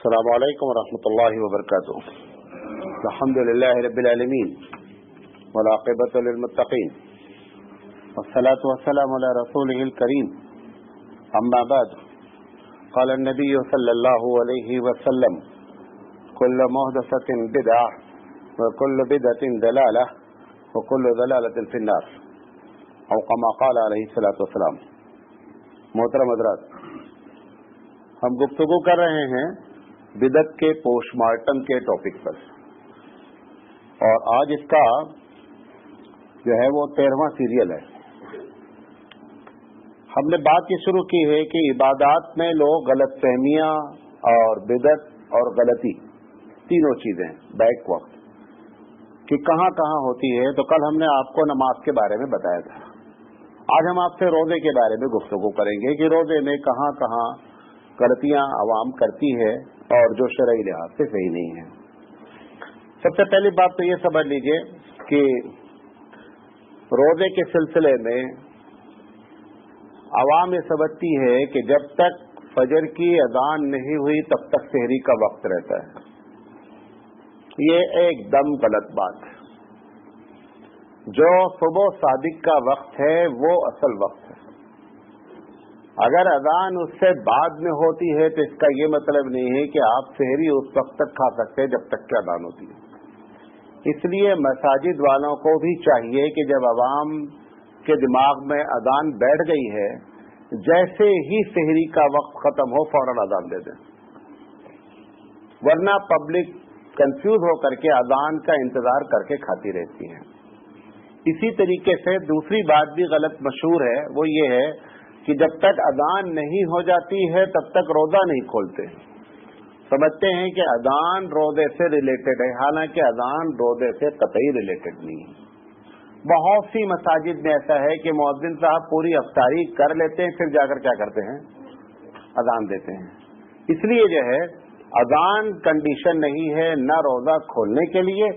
السلام علیکم ورحمۃ اللہ وبرکاتہ. الحمد للہ رب العالمین والعاقبۃ للمتقین والصلاة والسلام علی رسولہ الکریم. اما بعد قال النبی صلی اللہ علیہ وسلم کل محدثۃ بدعہ وکل بدعۃ ضلالہ وکل ضلالۃ فی النار او کما قال علیہ الصلوۃ والسلام. محترم حضرات، ہم گفتگو کر رہے ہیں بدعت کے پوسٹ مارٹم کے ٹاپک پر، اور آج اس کا جو ہے وہ 13واں سیریل ہے. ہم نے بات یہ شروع کی ہے کہ عبادات میں لوگ غلط فہمیاں اور بدعت اور غلطی تینوں چیزیں بیک وقت کہ کہاں کہاں ہوتی ہے. تو کل ہم نے آپ کو نماز کے بارے میں بتایا تھا. آج ہم آپ سے روزے کے بارے میں گفتگو کریں گے کہ روزے میں کہاں کہاں غلطیاں عوام کرتی ہے اور جو شرعی لحاظ سے صحیح نہیں ہے. سب سے پہلی بات تو یہ سمجھ لیجئے کہ روزے کے سلسلے میں عوام یہ سمجھتی ہے کہ جب تک فجر کی اذان نہیں ہوئی تب تک سحری کا وقت رہتا ہے. یہ ایک دم غلط بات ہے. جو صبح صادق کا وقت ہے وہ اصل وقت ہے. اگر اذان اس سے بعد میں ہوتی ہے تو اس کا یہ مطلب نہیں ہے کہ آپ سحری اس وقت تک کھا سکتے ہیں جب تک کہ اذان ہوتی ہے. اس لیے مساجد والوں کو بھی چاہیے کہ جب عوام کے دماغ میں اذان بیٹھ گئی ہے، جیسے ہی سحری کا وقت ختم ہو فوراً اذان دے دیں، ورنہ پبلک کنفیوز ہو کر کے اذان کا انتظار کر کے کھاتی رہتی ہے. اسی طریقے سے دوسری بات بھی غلط مشہور ہے، وہ یہ ہے کہ جب تک اذان نہیں ہو جاتی ہے تب تک روزہ نہیں کھولتے. سمجھتے ہیں کہ اذان روزے سے ریلیٹڈ ہے، حالانکہ اذان روزے سے قطعی ریلیٹڈ نہیں ہے. بہت سی مساجد میں ایسا ہے کہ مؤذن صاحب پوری افطاری کر لیتے ہیں، پھر جا کر کیا کرتے ہیں، اذان دیتے ہیں. اس لیے جو ہے اذان کنڈیشن نہیں ہے نہ روزہ کھولنے کے لیے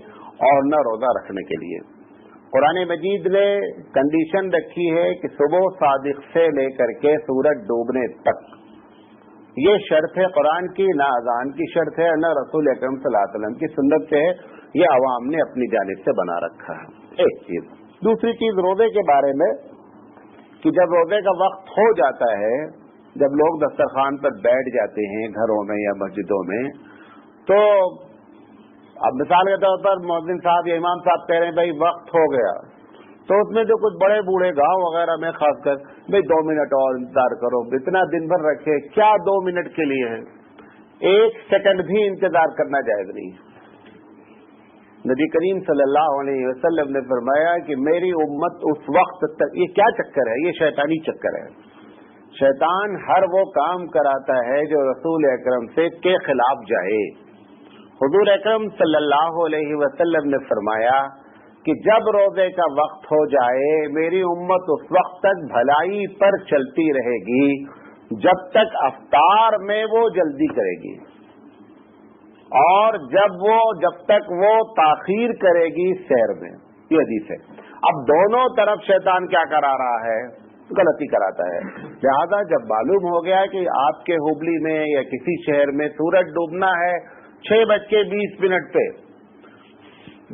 اور نہ روزہ رکھنے کے لیے. قرآن مجید نے کنڈیشن رکھی ہے کہ صبح صادق سے لے کر کے سورج ڈوبنے تک، یہ شرط ہے قرآن کی، نہ اذان کی شرط ہے نہ رسول اکرم صلی اللہ علیہ وسلم کی سنت سے ہے. یہ عوام نے اپنی جانب سے بنا رکھا ہے. ایک چیز. دوسری چیز روزے کے بارے میں کہ جب روزے کا وقت ہو جاتا ہے، جب لوگ دسترخوان پر بیٹھ جاتے ہیں گھروں میں یا مسجدوں میں، تو اب مثال کے طور پر مؤذن صاحب یا امام صاحب کہہ رہے ہیں بھائی وقت ہو گیا، تو اس میں جو کچھ بڑے بوڑھے گاؤں وغیرہ میں خاص کر بھائی 2 منٹ اور انتظار کرو، اتنا دن بھر رکھے کیا 2 منٹ کے لیے ہے. 1 سیکنڈ بھی انتظار کرنا جائز نہیں. نبی کریم صلی اللہ علیہ وسلم نے فرمایا کہ میری امت اس وقت تک، یہ کیا چکر ہے، یہ شیطانی چکر ہے. شیطان ہر وہ کام کراتا ہے جو رسول اکرم سے کے خلاف جائے. حضور اکرم صلی اللہ علیہ وسلم نے فرمایا کہ جب روزے کا وقت ہو جائے میری امت اس وقت تک بھلائی پر چلتی رہے گی جب تک افطار میں وہ جلدی کرے گی، اور جب تک وہ تاخیر کرے گی سیر میں. یہ حدیث ہے. اب دونوں طرف شیطان کیا کرا رہا ہے، غلطی کراتا ہے. لہذا جب معلوم ہو گیا کہ آپ کے ہبلی میں یا کسی شہر میں سورج ڈوبنا ہے 6:20 پہ،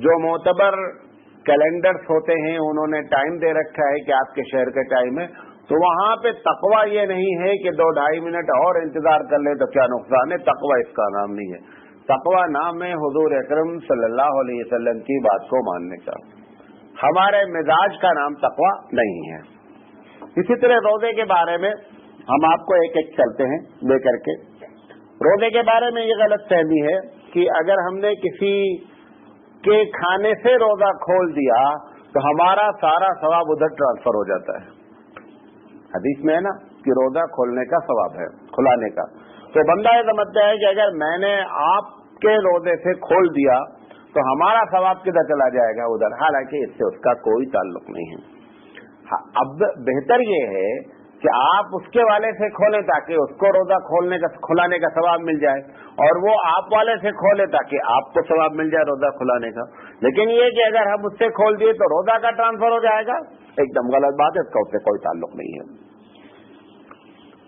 جو معتبر کیلنڈرز ہوتے ہیں انہوں نے ٹائم دے رکھا ہے کہ آپ کے شہر کا ٹائم ہے، تو وہاں پہ تقویٰ یہ نہیں ہے کہ 2-2.5 منٹ اور انتظار کر لیں تو کیا نقصان ہے. تقویٰ اس کا نام نہیں ہے. تقویٰ نام ہے حضور اکرم صلی اللہ علیہ وسلم کی بات کو ماننے کا. ہمارے مزاج کا نام تقویٰ نہیں ہے. اسی طرح روزے کے بارے میں ہم آپ کو ایک ایک چلتے ہیں لے کر کے. روزے کے بارے میں یہ غلط فہمی ہے کہ اگر ہم نے کسی کے کھانے سے روزہ کھول دیا تو ہمارا سارا ثواب ادھر ٹرانسفر ہو جاتا ہے. حدیث میں ہے نا کہ روزہ کھولنے کا ثواب ہے، کھلانے کا. تو بندہ یہ سمجھتا ہے کہ اگر میں نے آپ کے روزے سے کھول دیا تو ہمارا ثواب کدھر چلا جائے گا، ادھر. حالانکہ اس سے اس کا کوئی تعلق نہیں ہے. اب بہتر یہ ہے کہ آپ اس کے والے سے کھولیں تاکہ اس کو روزہ کھلانے کا ثواب مل جائے، اور وہ آپ والے سے کھولے تاکہ آپ کو ثواب مل جائے روزہ کھلانے کا. لیکن یہ کہ اگر ہم اس سے کھول دیے تو روزہ کا ٹرانسفر ہو جائے گا، ایک دم غلط بات ہے. اس کا اس سے کوئی تعلق نہیں ہے.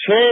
6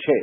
6,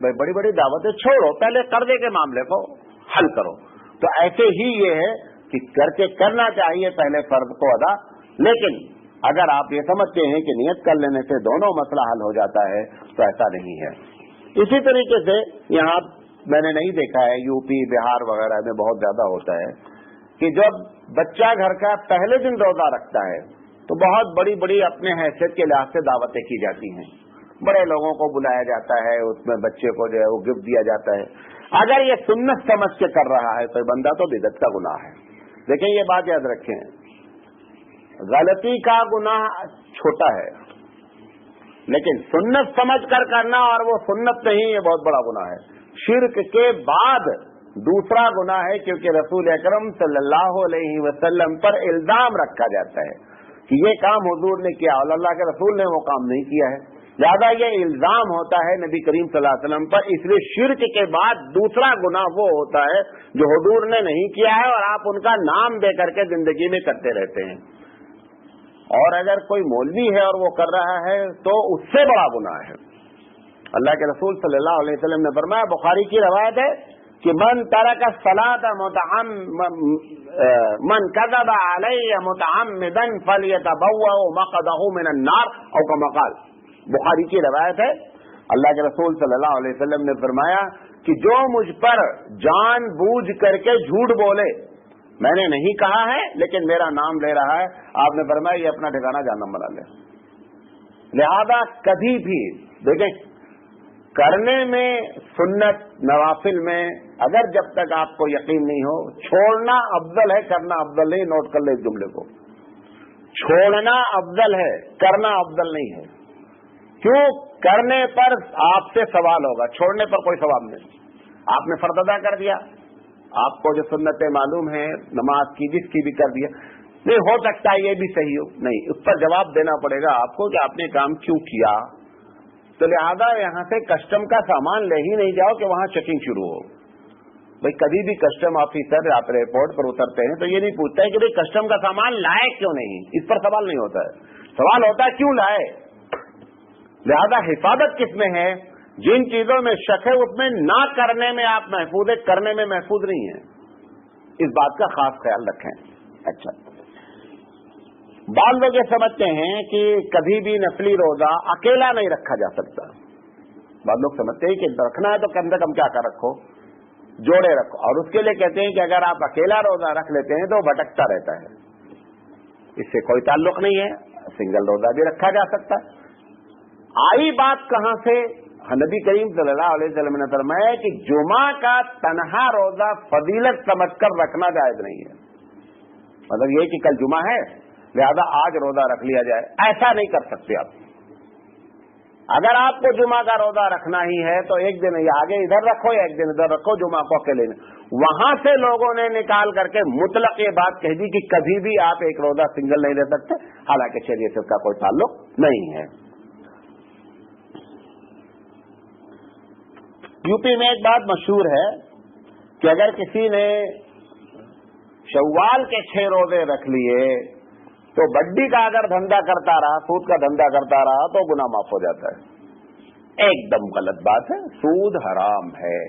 بھائی بڑی بڑی دعوتیں چھوڑو، پہلے قرضے کے معاملے کو حل کرو. تو ایسے ہی یہ ہے کہ کرنا چاہیے پہلے فرض کو ادا، لیکن اگر آپ یہ سمجھتے ہیں کہ نیت کر لینے سے دونوں مسئلہ حل ہو جاتا ہے تو ایسا نہیں ہے. اسی طریقے سے یہاں میں نے نہیں دیکھا ہے، یو پی بہار وغیرہ میں بہت زیادہ ہوتا ہے کہ جب بچہ گھر کا پہلے دن روزہ رکھتا ہے تو بہت بڑی بڑی اپنے حیثیت کے لحاظ سے دعوتیں کی جاتی ہیں، بڑے لوگوں کو بلایا جاتا ہے، اس میں بچے کو جو ہے وہ گفٹ دیا جاتا ہے. اگر یہ سنت سمجھ کے کر رہا ہے تو بندہ تو بدعت کا گناہ ہے. لیکن یہ بات یاد رکھیں، غلطی کا گناہ چھوٹا ہے، لیکن سنت سمجھ کر کرنا اور وہ سنت نہیں، یہ بہت بڑا گناہ ہے. شرک کے بعد دوسرا گناہ ہے، کیونکہ رسول اکرم صلی اللہ علیہ وسلم پر الزام رکھا جاتا ہے کہ یہ کام حضور نے کیا اور اللہ کے رسول نے وہ کام نہیں کیا ہے، لہذا یہ الزام ہوتا ہے نبی کریم صلی اللہ علیہ وسلم پر. اس لیے شرک کے بعد دوسرا گناہ وہ ہوتا ہے جو حضور نے نہیں کیا ہے اور آپ ان کا نام دے کر کے زندگی میں کرتے رہتے ہیں. اور اگر کوئی مولوی ہے اور وہ کر رہا ہے تو اس سے بڑا گناہ ہے. اللہ کے رسول صلی اللہ علیہ وسلم نے فرمایا، بخاری کی روایت ہے کہ من ترک الصلاۃ من کذب علی متعمدا فلیتبوأ مقعدہ من النار او کما قال. بخاری کی روایت ہے، اللہ کے رسول صلی اللہ علیہ وسلم نے فرمایا کہ جو مجھ پر جان بوجھ کر کے جھوٹ بولے، میں نے نہیں کہا ہے لیکن میرا نام لے رہا ہے، آپ نے فرمایا یہ اپنا ٹھکانہ جہنم بنا لے. لہذا کبھی بھی دیکھیں، کرنے میں سنت نوافل میں اگر جب تک آپ کو یقین نہیں ہو، چھوڑنا افضل ہے، کرنا افضل نہیں. نوٹ کر لیں اس جملے کو، چھوڑنا افضل ہے، کرنا افضل نہیں ہے. کیوں؟ کرنے پر آپ سے سوال ہوگا، چھوڑنے پر کوئی سوال نہیں. آپ نے فرض ادا کر دیا، آپ کو جو سنتیں معلوم ہیں نماز کی جس کی بھی کر دیا، نہیں ہو سکتا ہے یہ بھی صحیح ہو، نہیں، اس پر جواب دینا پڑے گا آپ کو کہ آپ نے کام کیوں کیا. تو لہذا یہاں سے کسٹم کا سامان لے ہی نہیں جاؤ کہ وہاں چیکنگ شروع ہو. بھائی کبھی بھی کسٹم آفیسر آپ ایئرپورٹ پر اترتے ہیں تو یہ نہیں پوچھتا ہے کہ بھائی کسٹم کا سامان لائے کیوں نہیں، اس پر سوال نہیں ہوتا ہے. سوال ہوتا ہے کیوں لائے. لہذا حفاظت کس میں ہے؟ جن چیزوں میں شک ہے اس میں نہ کرنے میں آپ محفوظ ہے، کرنے میں محفوظ نہیں ہے. اس بات کا خاص خیال رکھیں. اچھا، بعض لوگ یہ سمجھتے ہیں کہ کبھی بھی نفلی روزہ اکیلا نہیں رکھا جا سکتا. بعض لوگ سمجھتے ہیں کہ رکھنا ہے تو کم سے کم کیا کر رکھو، جوڑے رکھو، اور اس کے لیے کہتے ہیں کہ اگر آپ اکیلا روزہ رکھ لیتے ہیں تو بھٹکتا رہتا ہے. اس سے کوئی تعلق نہیں ہے، سنگل روزہ بھی رکھا جا سکتا ہے. آئی بات کہاں سے؟ نبی کریم صلی اللہ علیہ وسلم نے فرمایا کہ جمعہ کا تنہا روزہ فضیلت سمجھ کر رکھنا جائز نہیں ہے. مطلب یہ کہ کل جمعہ ہے لہذا آج روزہ رکھ لیا جائے، ایسا نہیں کر سکتے آپ. اگر آپ کو جمعہ کا روزہ رکھنا ہی ہے تو ایک دن یا آگے ادھر رکھو یا ایک دن ادھر رکھو، جمعہ کو اکیلے میں. وہاں سے لوگوں نے نکال کر کے مطلق یہ بات کہہ دی کہ کبھی بھی آپ ایک روزہ سنگل نہیں رہ سکتے، حالانکہ شریعت سے اس کا کوئی تعلق نہیں ہے. یو پی میں ایک بات مشہور ہے کہ اگر کسی نے شوال کے 6 روزے رکھ لیے تو بڈی کا اگر دھندا کرتا رہا، سود کا دھندا کرتا رہا تو گناہ معاف ہو جاتا ہے. ایک دم غلط بات ہے. سود حرام ہے.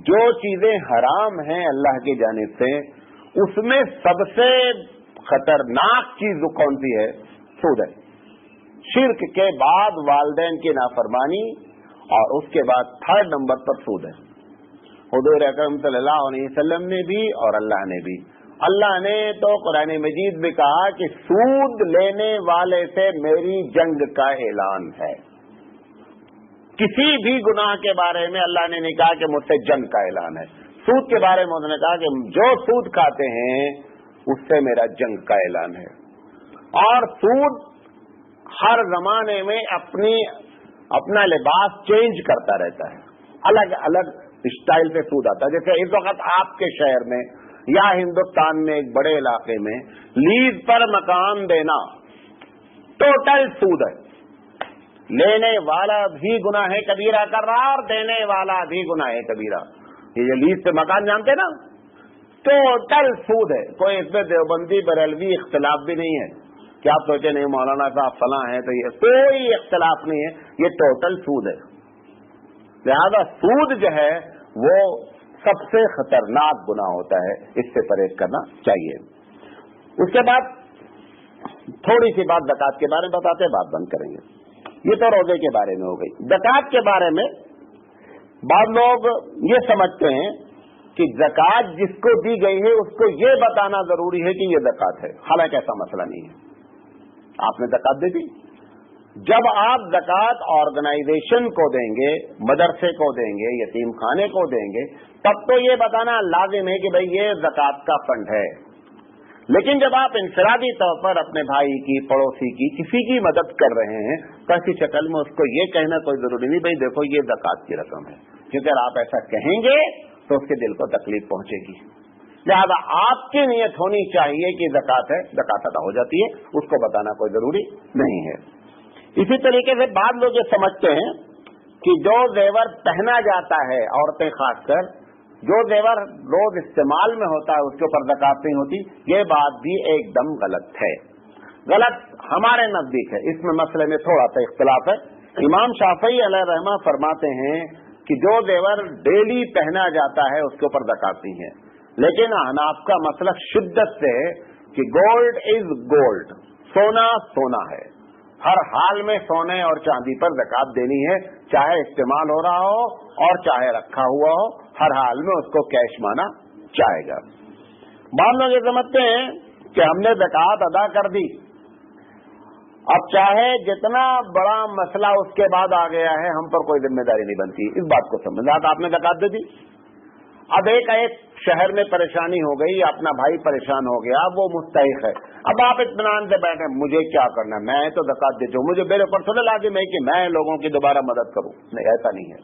جو چیزیں حرام ہیں اللہ کی جانب سے اس میں سب سے خطرناک چیز کون سی ہے؟ سود ہے. شرک کے بعد والدین کی نافرمانی اور اس کے بعد 3rd نمبر پر سود ہے. حضور اکرم صلی اللہ علیہ وسلم نے بھی اور اللہ نے بھی، اللہ نے تو قرآن مجید میں کہا کہ سود لینے والے سے میری جنگ کا اعلان ہے. کسی بھی گناہ کے بارے میں اللہ نے نہیں کہا کہ مجھ سے جنگ کا اعلان ہے. سود کے بارے میں انہوں نے کہا کہ جو سود کھاتے ہیں اس سے میرا جنگ کا اعلان ہے. اور سود ہر زمانے میں اپنا لباس چینج کرتا رہتا ہے، الگ الگ اسٹائل سے سود آتا ہے. جیسے اس وقت آپ کے شہر میں یا ہندوستان میں ایک بڑے علاقے میں لیز پر مکان دینا ٹوٹل سود ہے. لینے والا بھی گناہ کبیرہ کر رہا اور دینے والا بھی گناہ کبیرہ. یہ لیز پہ مکان جانتے نا، ٹوٹل سود ہے. کوئی اس میں دیوبندی بریلوی اختلاف بھی نہیں ہے کہ آپ سوچے نہیں مولانا صاحب فلاں ہیں تو یہ کوئی اختلاف نہیں ہے، یہ ٹوٹل سود ہے. لہذا سود جو ہے وہ سب سے خطرناک گناہ ہوتا ہے، اس سے پرہیز کرنا چاہیے۔ اس کے بعد تھوڑی سی بات زکوٰۃ کے بارے میں بتاتے ہیں، بات بند کریں گے۔ یہ تو روزے کے بارے میں ہو گئی۔ زکوٰۃ کے بارے میں بعض لوگ یہ سمجھتے ہیں کہ زکوٰۃ جس کو دی گئی ہے اس کو یہ بتانا ضروری ہے کہ یہ زکوٰۃ ہے، حالانکہ ایسا مسئلہ نہیں ہے۔ آپ نے زکوٰۃ دے دی، جب آپ زکوٰۃ آرگنائزیشن کو دیں گے، مدرسے کو دیں گے، یتیم خانے کو دیں گے، تب تو یہ بتانا لازم ہے کہ بھئی یہ زکوٰۃ کا فنڈ ہے۔ لیکن جب آپ انفرادی طور پر اپنے بھائی کی، پڑوسی کی، کسی کی مدد کر رہے ہیں تو ایسی شکل میں اس کو یہ کہنا کوئی ضروری نہیں بھئی دیکھو یہ زکوٰۃ کی رقم ہے، کیونکہ اگر آپ ایسا کہیں گے تو اس کے دل کو تکلیف پہنچے گی۔ لہذا آپ کی نیت ہونی چاہیے کہ زکوٰۃ ہے، زکوٰۃ ادا ہو جاتی ہے، اس کو بتانا کوئی ضروری نہیں ہے۔ اسی طریقے سے بعض لوگ یہ سمجھتے ہیں کہ جو زیور پہنا جاتا ہے، عورتیں خاص کر جو زیور روز استعمال میں ہوتا ہے اس کے اوپر زکوٰۃ نہیں ہوتی، یہ بات بھی ایک دم غلط ہے۔ غلط ہمارے نزدیک ہے، اس میں مسئلے میں تھوڑا سا اختلاف ہے۔ امام شافعی علیہ رحمہ فرماتے ہیں کہ جو زیور ڈیلی پہنا جاتا ہے اس کے اوپر زکوٰۃ نہیں ہے، لیکن احناف کا مسلک شدت سے ہے کہ گولڈ از گولڈ، سونا سونا ہے، ہر حال میں سونے اور چاندی پر زکوٰۃ دینی ہے، چاہے استعمال ہو رہا ہو اور چاہے رکھا ہوا ہو، ہر حال میں اس کو کیش مانا جائے گا۔ بعض لوگ یہ سمجھتے ہیں کہ ہم نے زکوٰۃ ادا کر دی، اب چاہے جتنا بڑا مسئلہ اس کے بعد آ گیا ہے ہم پر کوئی ذمہ داری نہیں بنتی، اس بات کو سمجھنا۔ آپ نے زکوٰۃ دے دی، اب ایک شہر میں پریشانی ہو گئی، اپنا بھائی پریشان ہو گیا، وہ مستحق ہے، اب آپ اطمینان سے بیٹھے مجھے کیا کرنا ہے، میں تو زکوٰۃ دیتا ہوں، مجھے میرے اوپر تھوڑا لازم ہے کہ میں لوگوں کی دوبارہ مدد کروں، نہیں، ایسا نہیں ہے۔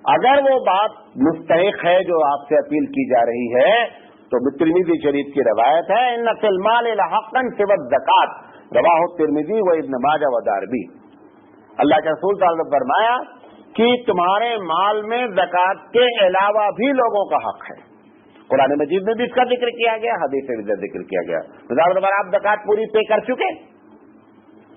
اگر وہ بات مستحق ہے جو آپ سے اپیل کی جا رہی ہے تو ترمذی شریف کی روایت ہے ان فی المال لحقا سوى الزکوٰۃ، رواہ ترمذی و ابن ماجہ و دارمی۔ اللہ کے رسول صلی اللہ علیہ وسلم نے فرمایا کہ تمہارے مال میں زکوٰۃ کے علاوہ بھی لوگوں کا حق ہے۔ قرآن مجید میں بھی اس کا ذکر کیا گیا، حدیث میں بھی ذکر کیا گیا۔ مثال پر آپ زکوٰۃ پوری پے کر چکے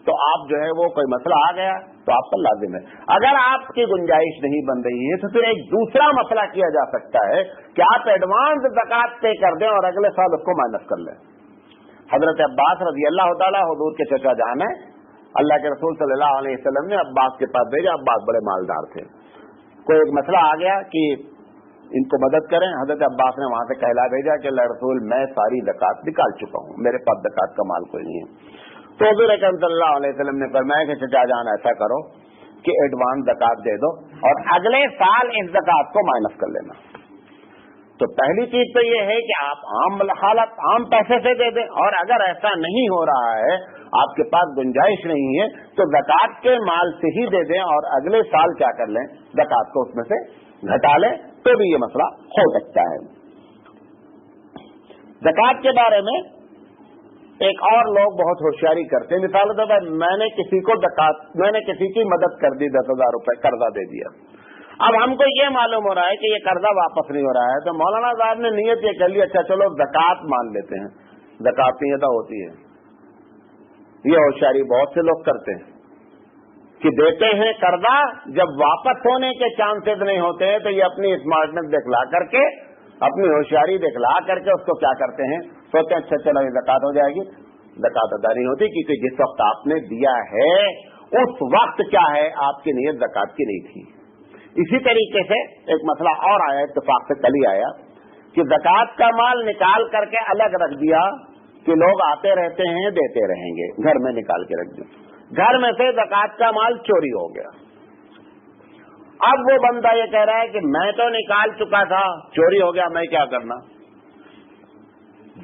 تو آپ جو ہے وہ کوئی مسئلہ آ گیا تو آپ پر لازم ہے۔ اگر آپ کی گنجائش نہیں بن رہی ہے تو پھر ایک دوسرا مسئلہ کیا جا سکتا ہے کہ آپ ایڈوانس زکوٰۃ پے کر دیں اور اگلے سال اس کو مائنس کر لیں۔ حضرت عباس رضی اللہ تعالیٰ حضور کے چچا جان ہیں، اللہ کے رسول صلی اللہ علیہ وسلم نے عباس کے پاس بھیجا، عباس بڑے مالدار تھے، کوئی ایک مسئلہ آ گیا کہ ان کو مدد کریں، حضرت عباس نے وہاں سے کہلا بھیجا کہ اللہ رسول میں ساری زکوٰۃ نکال چکا ہوں، میرے پاس زکوٰۃ کا مال کوئی نہیں ہے۔ تو حضور اکرم صلی اللہ علیہ وسلم نے فرمایا کہ چچا جان ایسا کرو کہ ایڈوانس زکوٰۃ دے دو اور اگلے سال اس زکوٰۃ کو مائنس کر لینا۔ تو پہلی چیز تو یہ ہے کہ آپ عام پیسے سے دے دیں، اور اگر ایسا نہیں ہو رہا ہے، آپ کے پاس گنجائش نہیں ہے تو زکوٰۃ کے مال سے ہی دے دیں اور اگلے سال کیا کر لیں، زکوٰۃ کو اس میں سے گھٹا لیں، تو بھی یہ مسئلہ ہو سکتا ہے۔ زکوٰۃ کے بارے میں ایک اور لوگ بہت ہوشیاری کرتے ہیں، مثال کے طور پر میں نے کسی کی مدد کر دی، 10,000 روپے قرضہ دے دیا، اب ہم کو یہ معلوم ہو رہا ہے کہ یہ قرضہ واپس نہیں ہو رہا ہے، تو مولانا صاحب نے نیت یہ کر لی اچھا چلو زکوٰۃ مان لیتے ہیں، زکوٰۃ نہیں ادا ہوتی ہے۔ یہ ہوشیاری بہت سے لوگ کرتے ہیں کہ دیتے ہیں قرضہ، جب واپس ہونے کے چانسز نہیں ہوتے ہیں تو یہ اپنی اسمارٹنس دکھلا کر کے، اپنی ہوشیاری دکھلا کر کے اس کو کیا کرتے ہیں، سوچتے ہیں اچھا چلو یہ زکوٰۃ ہو جائے گی، زکوٰۃ ادا نہیں ہوتی، کیونکہ جس وقت آپ نے دیا ہے اس وقت کیا ہے آپ کی نیت زکوٰۃ کی نہیں تھی۔ اسی طریقے سے ایک مسئلہ اور آیا، اتفاق سے کل ہی آیا، کہ زکوٰۃ کا مال نکال کر کے الگ رکھ دیا کہ لوگ آتے رہتے ہیں دیتے رہیں گے، گھر میں نکال کے رکھ دیا، گھر میں سے زکوٰۃ کا مال چوری ہو گیا۔ اب وہ بندہ یہ کہہ رہا ہے کہ میں تو نکال چکا تھا، چوری ہو گیا، میں کیا کرنا؟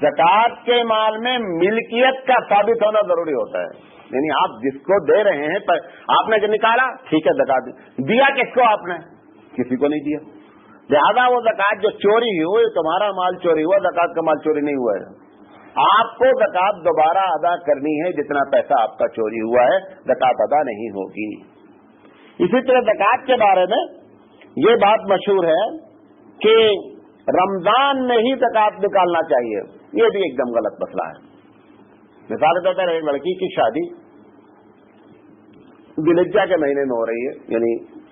زکوٰۃ کے مال میں ملکیت کا ثابت ہونا ضروری ہوتا ہے، یعنی آپ جس کو دے رہے ہیں، آپ نے جو نکالا ٹھیک ہے زکوٰۃ دیا، کس کو آپ نے؟ کسی کو نہیں دیا، لہذا وہ زکوٰۃ جو چوری ہوئی، تمہارا مال چوری ہوا، زکوٰۃ کا مال چوری نہیں ہوا ہے، آپ کو زکوٰۃ دوبارہ ادا کرنی ہے، جتنا پیسہ آپ کا چوری ہوا ہے زکوٰۃ ادا نہیں ہوگی۔ اسی طرح زکوٰۃ کے بارے میں یہ بات مشہور ہے کہ رمضان میں ہی زکوٰۃ نکالنا چاہیے، یہ بھی ایک دم غلط مسئلہ ہے۔ مثال کے طور پر ایک لڑکی کی شادی ذوالحجہ کے مہینے میں ہو رہی ہے، یعنی